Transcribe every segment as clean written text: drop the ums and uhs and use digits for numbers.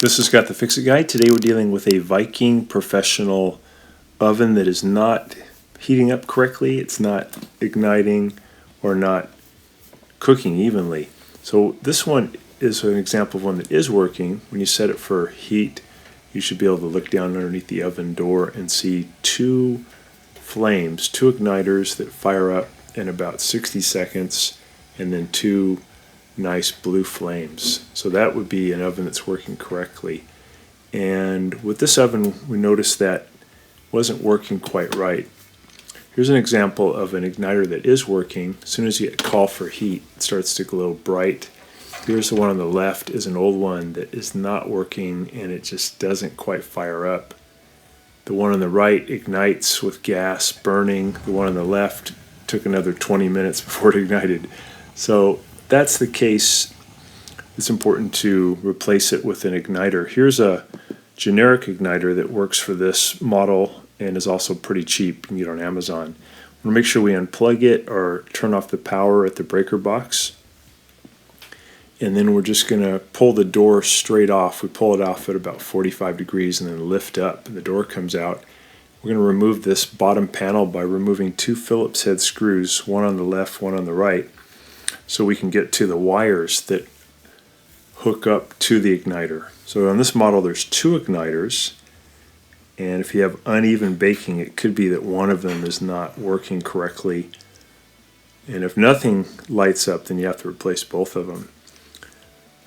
This is Got the Fix It Guide. Today we're dealing with a Viking professional oven that is not heating up correctly. It's not igniting or not cooking evenly. So this one is an example of one that is working. When you set it for heat, you should be able to look down underneath the oven door and see two flames, two igniters that fire up in about 60 seconds, and then two nice blue flames. So that would be an oven that's working correctly. And with this oven, we noticed that wasn't working quite right. Here's an example of an igniter that is working. As soon as you get a call for heat, it starts to glow bright. Here's the one on the left, is an old one that is not working and it just doesn't quite fire up. The one on the right ignites with gas burning. The one on the left took another 20 minutes before it ignited. So that's the case. It's important to replace it with an igniter. Here's a generic igniter that works for this model and is also pretty cheap. You can get it on Amazon. We'll make sure we unplug it or turn off the power at the breaker box. And then we're just going to pull the door straight off. We pull it off at about 45 degrees and then lift up and the door comes out. We're going to remove this bottom panel by removing two Phillips head screws, one on the left, one on the right, so we can get to the wires that hook up to the igniter. So on this model there's two igniters, and if you have uneven baking, it could be that one of them is not working correctly. And if nothing lights up, then you have to replace both of them.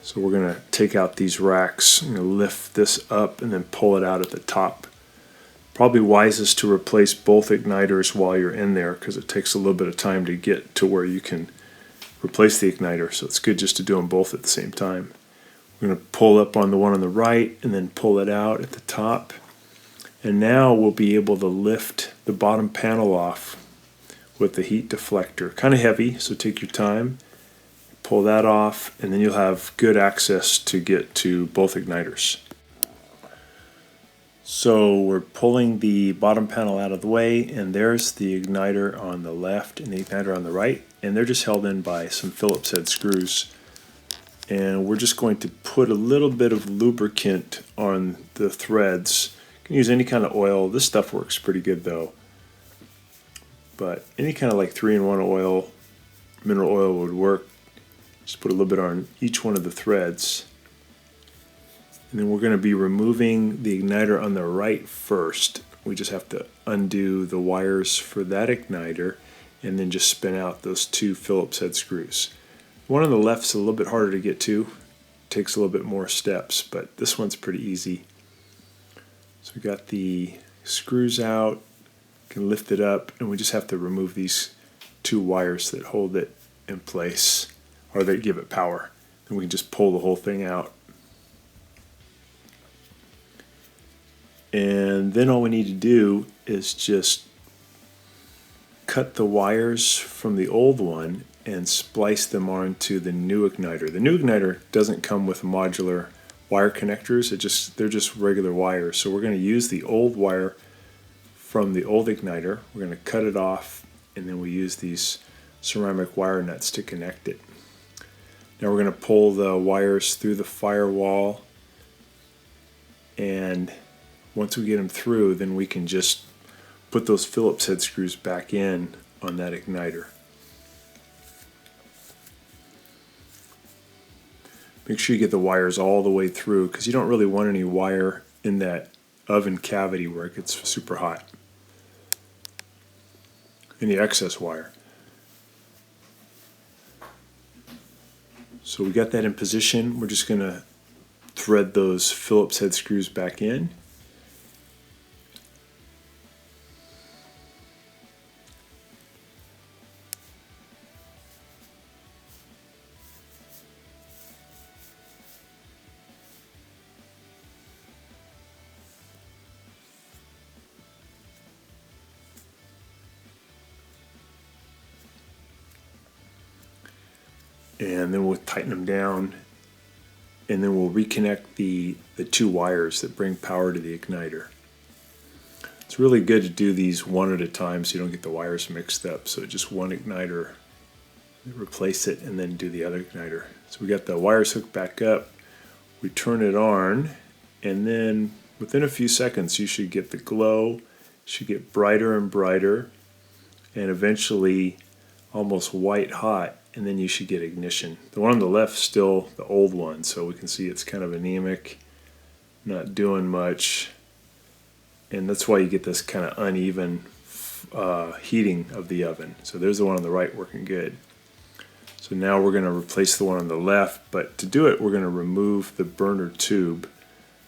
So we're going to take out these racks, I'm going to lift this up and then pull it out at the top. Probably wisest to replace both igniters while you're in there because it takes a little bit of time to get to where you can replace the igniter, so it's good just to do them both at the same time. We're going to pull up on the one on the right and then pull it out at the top. And now we'll be able to lift the bottom panel off with the heat deflector. Kind of heavy, so take your time. Pull that off, and then you'll have good access to get to both igniters. So we're pulling the bottom panel out of the way, and there's the igniter on the left and the igniter on the right, and they're just held in by some Phillips head screws. And we're just going to put a little bit of lubricant on the threads. You can use any kind of oil. This stuff works pretty good though. But any kind of like 3-in-1 oil, mineral oil would work. Just put a little bit on each one of the threads. And then we're going to be removing the igniter on the right first. We just have to undo the wires for that igniter and then just spin out those two Phillips head screws. The one on the left is a little bit harder to get to. Takes a little bit more steps, but this one's pretty easy. So we got the screws out, can lift it up, and we just have to remove these two wires that hold it in place, or that give it power. Then we can just pull the whole thing out. And then all we need to do is just cut the wires from the old one and splice them onto the new igniter. The new igniter doesn't come with modular wire connectors, they're just regular wires. So we're going to use the old wire from the old igniter. We're going to cut it off, and then we use these ceramic wire nuts to connect it. Now we're going to pull the wires through the firewall, and once we get them through, then we can just put those Phillips head screws back in on that igniter. Make sure you get the wires all the way through, because you don't really want any wire in that oven cavity where it gets super hot. Any excess wire. So we got that in position. We're just going to thread those Phillips head screws back in. And then we'll tighten them down, and then we'll reconnect the two wires that bring power to the igniter. It's really good to do these one at a time so you don't get the wires mixed up. So just one igniter, replace it, and then do the other igniter. So we got the wires hooked back up. We turn it on, and then within a few seconds you should get the glow, should get brighter and brighter, and eventually almost white hot, and then you should get ignition. The one on the left is still the old one, so we can see it's kind of anemic, not doing much, and that's why you get this kind of uneven heating of the oven. So there's the one on the right working good. So now we're going to replace the one on the left, but to do it we're going to remove the burner tube.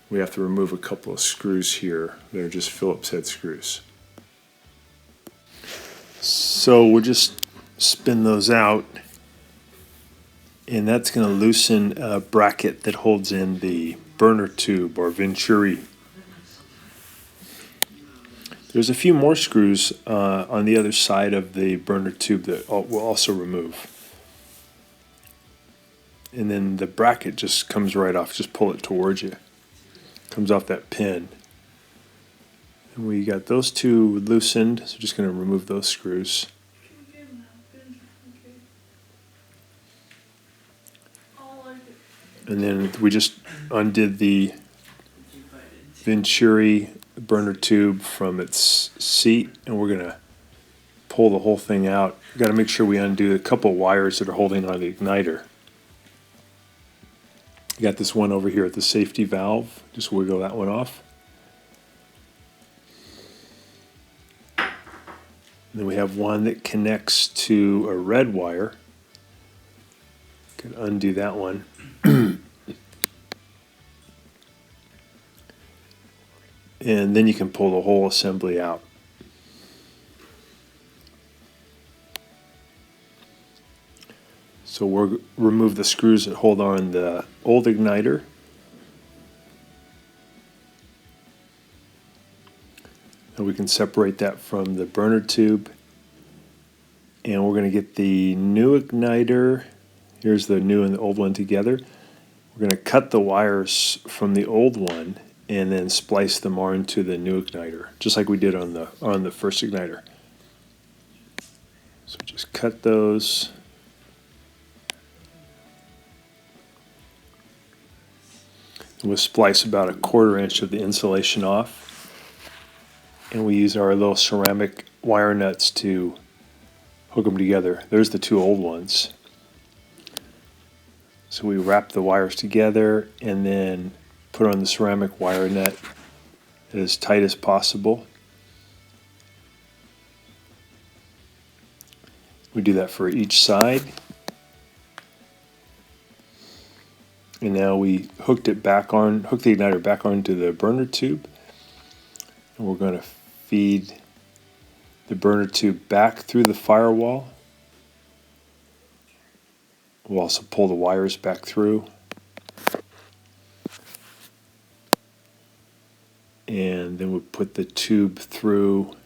We have to remove a couple of screws here. They're just Phillips head screws. So we'll just spin those out, and that's going to loosen a bracket that holds in the burner tube or venturi. There's a few more screws on the other side of the burner tube that we'll also remove. And then the bracket just comes right off. Just pull it towards you. Comes off that pin. And we got those two loosened, so just going to remove those screws. And then we just undid the venturi burner tube from its seat, and we're going to pull the whole thing out. We've got to make sure we undo a couple wires that are holding on the igniter. You got this one over here at the safety valve. Just wiggle that one off. And then we have one that connects to a red wire. Can undo that one. And then you can pull the whole assembly out. So we'll remove the screws that hold on the old igniter. And we can separate that from the burner tube. And we're going to get the new igniter. Here's the new and the old one together. We're going to cut the wires from the old one and then splice them onto the new igniter, just like we did on the first igniter. So just cut those. We'll splice about 1/4 inch of the insulation off, and we use our little ceramic wire nuts to hook them together. There's the two old ones. So we wrap the wires together and then put on the ceramic wire nut as tight as possible. We do that for each side. And now we hooked the igniter back onto the burner tube. And we're going to feed the burner tube back through the firewall. We'll also pull the wires back through. And then we'll put the tube through.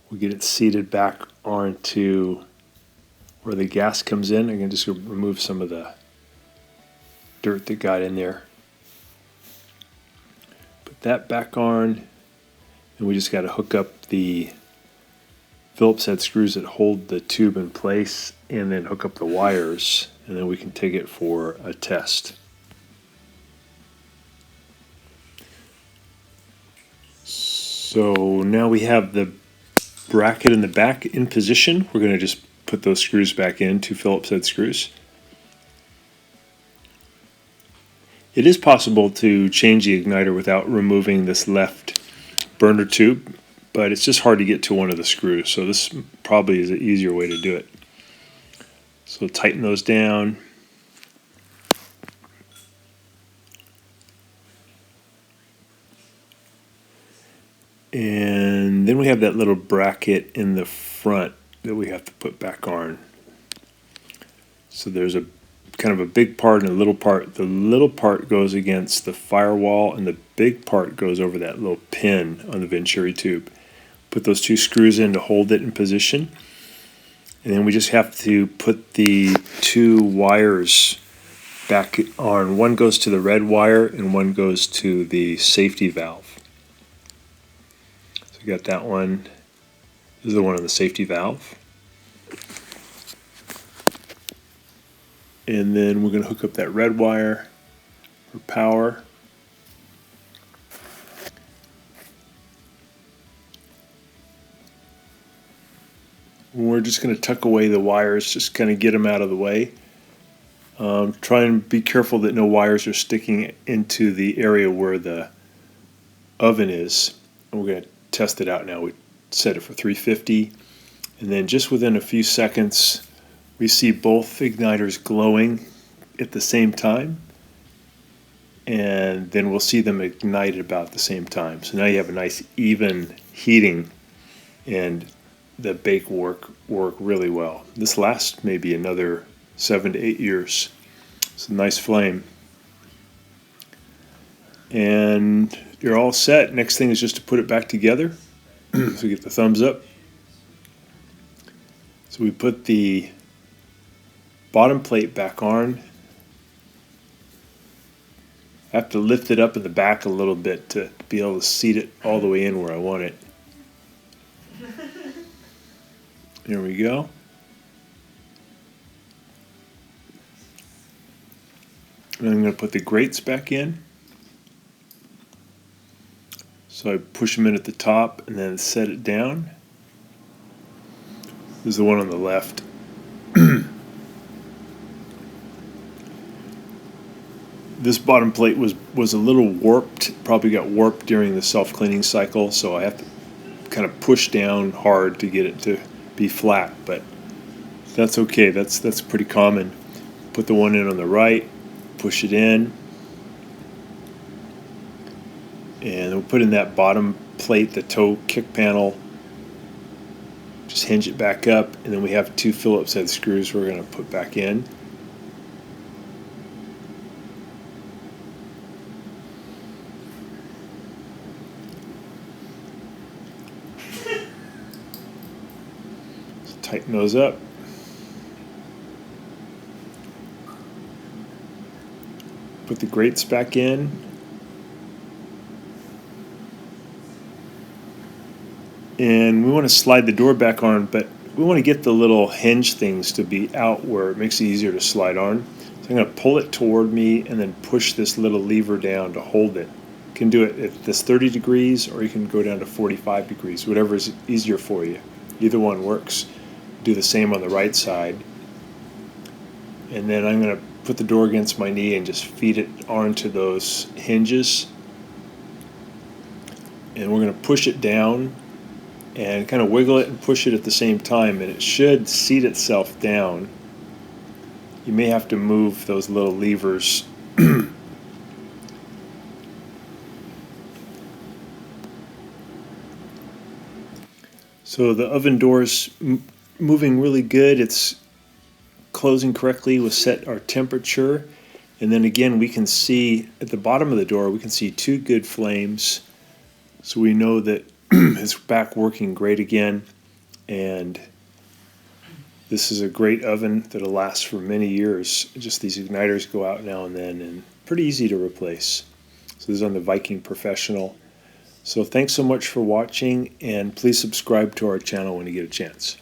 We'll get it seated back onto where the gas comes in. I'm going to just remove some of the dirt that got in there. Put that back on, and we just got to hook up the Phillips head screws that hold the tube in place, and then hook up the wires, and then we can take it for a test. So now we have the bracket in the back in position. We're going to just put those screws back in, 2 Phillips head screws. It is possible to change the igniter without removing this left burner tube, but it's just hard to get to one of the screws, so this probably is an easier way to do it. So tighten those down. And then we have that little bracket in the front that we have to put back on. So there's a kind of a big part and a little part. The little part goes against the firewall, and the big part goes over that little pin on the venturi tube. Put those 2 screws in to hold it in position, and then we just have to put the 2 wires back on. One goes to the red wire and one goes to the safety valve. So we got that one. This is the one on the safety valve. And then we're going to hook up that red wire for power. We're just going to tuck away the wires, just kind of get them out of the way. Try and be careful that no wires are sticking into the area where the oven is. And we're going to test it out now. We set it for 350, and then just within a few seconds we see both igniters glowing at the same time, and then we'll see them ignite at about the same time. So now you have a nice even heating, and the bake will work really well. This lasts maybe another 7 to 8 years. It's a nice flame. And you're all set. Next thing is just to put it back together. So we get the thumbs up. So we put the bottom plate back on. I have to lift it up in the back a little bit to be able to seat it all the way in where I want it. There we go. And I'm going to put the grates back in. So I push them in at the top and then set it down. This is the one on the left. This bottom plate was a little warped, probably got warped during the self-cleaning cycle, so I have to kind of push down hard to get it to be flat, but that's okay. That's pretty common. Put the one in on the right, push it in, and we'll put in that bottom plate, the toe kick panel. Just hinge it back up, and then we have 2 Phillips head screws we're going to put back in. Tighten those up. Put the grates back in. And we want to slide the door back on, but we want to get the little hinge things to be out where it makes it easier to slide on. So I'm going to pull it toward me and then push this little lever down to hold it. You can do it at this 30 degrees, or you can go down to 45 degrees, whatever is easier for you. Either one works. Do the same on the right side. And then I'm going to put the door against my knee and just feed it onto those hinges. And we're going to push it down and kind of wiggle it and push it at the same time, and it should seat itself down. You may have to move those little levers. So the oven door's moving really good. It's closing correctly. We'll set our temperature, and then again we can see at the bottom of the door we can see 2 good flames, so we know that it's back working great again. And this is a great oven that'll last for many years. Just these igniters go out now and then, and pretty easy to replace. So this is on the Viking Professional. So thanks so much for watching, and please subscribe to our channel when you get a chance.